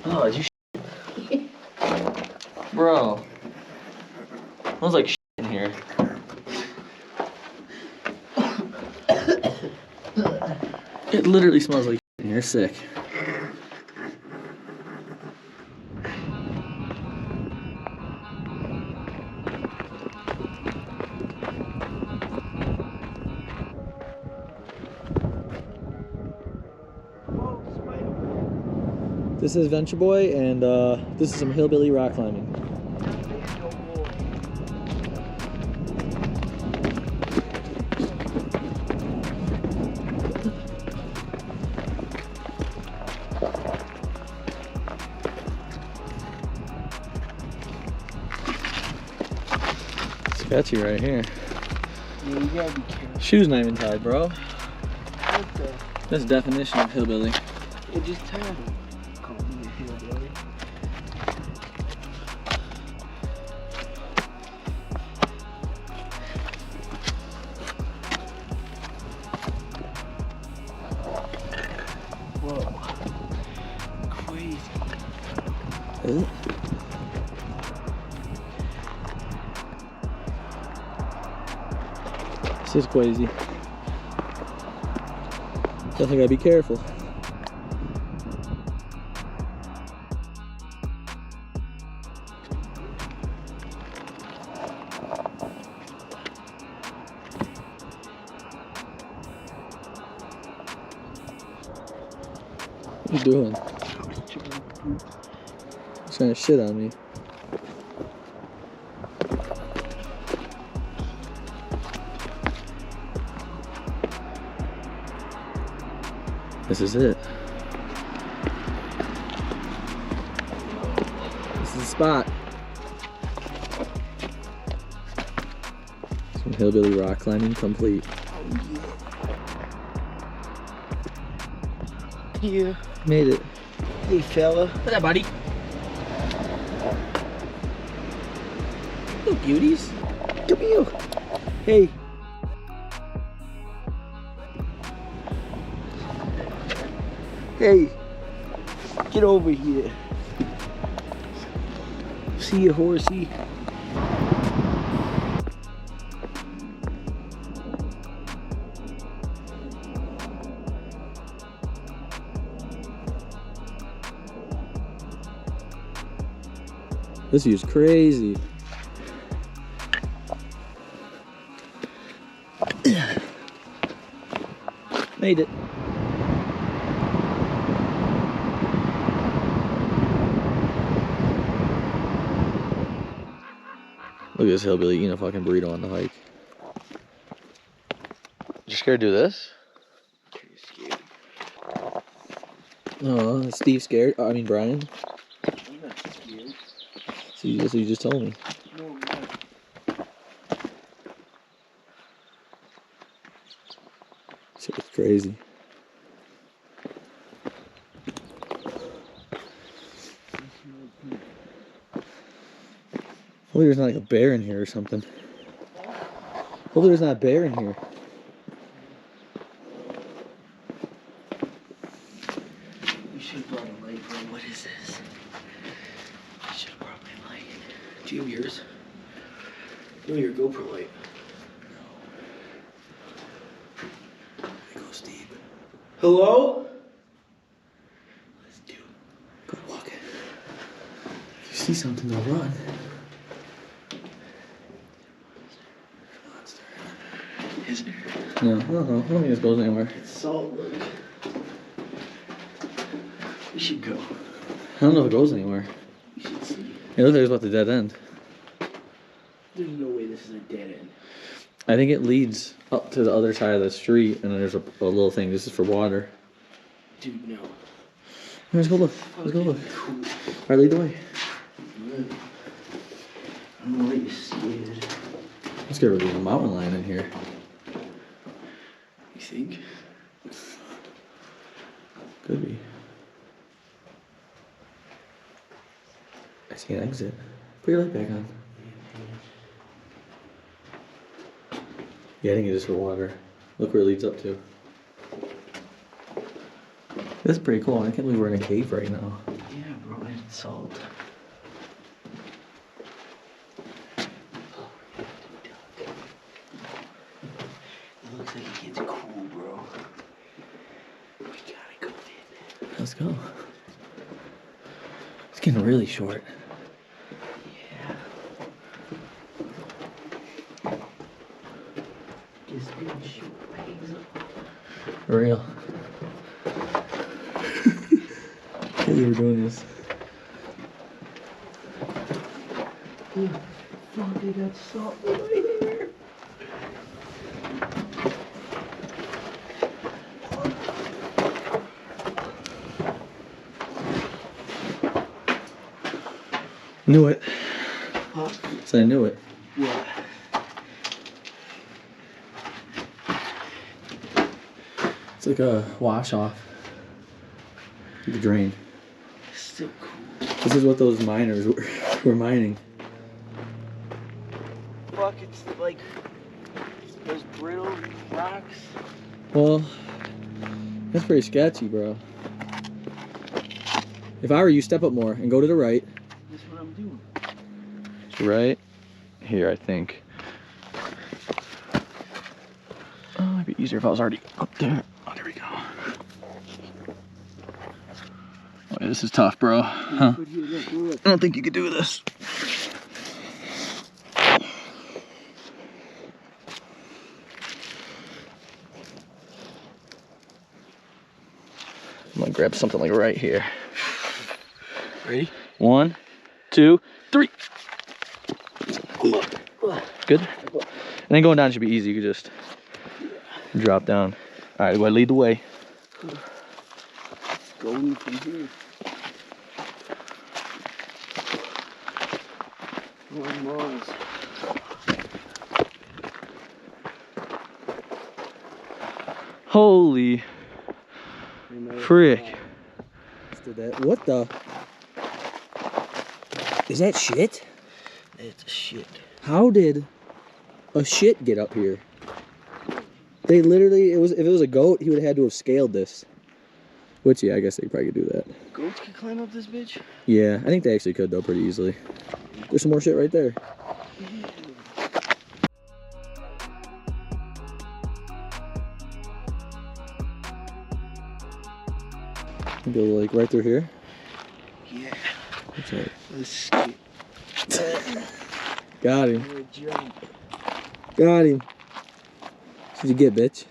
Oh, did you Bro. Smells like in here. It literally smells like in here. Sick. This is Venture Boy, and this is some hillbilly rock climbing. Sketchy right here. Yeah, you gotta be careful. Shoes not even tied, bro. What the? That's the definition of hillbilly. It just tied him. Call me a hillbilly. Whoa. Crazy. Is it? This is crazy. Definitely gotta be careful. What you doing? He's trying to shit on me. This is it. This is the spot. Some hillbilly rock climbing complete. Yeah. Made it. Hey, fella. What's up, buddy? Little beauties. Come here. Hey. Hey. Get over here. See you, horsey. This view's crazy. Made it. Look at this hillbilly eating a fucking burrito on the hike. You scared to do this? Scared. Oh, Steve's scared. I mean, Brian. I'm not scared. See, that's what you just told me. No, I'm not. Shit was crazy. Hopefully there's not like a bear in here or something. Hopefully there's not a bear in here. We should have brought a light, bro. What is this? I should have brought my light. Do you have yours? No, your GoPro light. There goes Steve. Hello? Let's do it. Go walk it. If you see something, they'll run. Is there? No, I don't think this goes anywhere. It's salt, look. We should go. I don't know if it goes anywhere. We should see. It looks like it's about the dead end. There's no way this is a dead end. I think it leads up to the other side of the street, and then there's a little thing. This is for water. Dude, no. Let's go look. Let's go look. Cool. All right, lead the way. Good. I'm already scared. Let's get rid of the mountain lion in here. You think? Could be. I see an exit. Put your light back on. Yeah, I think it's just for water. Look where it leads up to. This is pretty cool. I can't believe we're in a cave right now. Yeah, bro. salt. It looks like it gets cool, bro. We gotta go in. Let's go. It's getting really short. Yeah. Just being short pays up. For real. We were doing this. Oh, fuck, they got salt right here. Knew it. Huh? So I knew it. What? It's like a wash off. The drain. Still cool. This is what those miners were mining. Fuck, it's like those brittle rocks. Well, that's pretty sketchy, bro. If I were you, step up more and go to the right. That's what I'm doing. Right here, I think. Oh, it'd be easier if I was already up there. Oh, there we go. Oh, yeah, this is tough, bro. Huh? I don't think you could do this. I'm gonna grab something like right here. Ready? 1, 2, 3. Good? And then going down should be easy. You could just drop down. All right, well, lead the way. Going from here. One miles. Holy frick. What the? Is that shit? It's shit. How did a shit get up here? They literally, if it was a goat, he would have had to have scaled this. Which, yeah, I guess they probably could do that. Goats can climb up this bitch? Yeah, I think they actually could, though, pretty easily. There's some more shit right there. Go like right through here. Yeah. What's that? Let's skip. Got him. Good jump. Got him. What'd you get, bitch?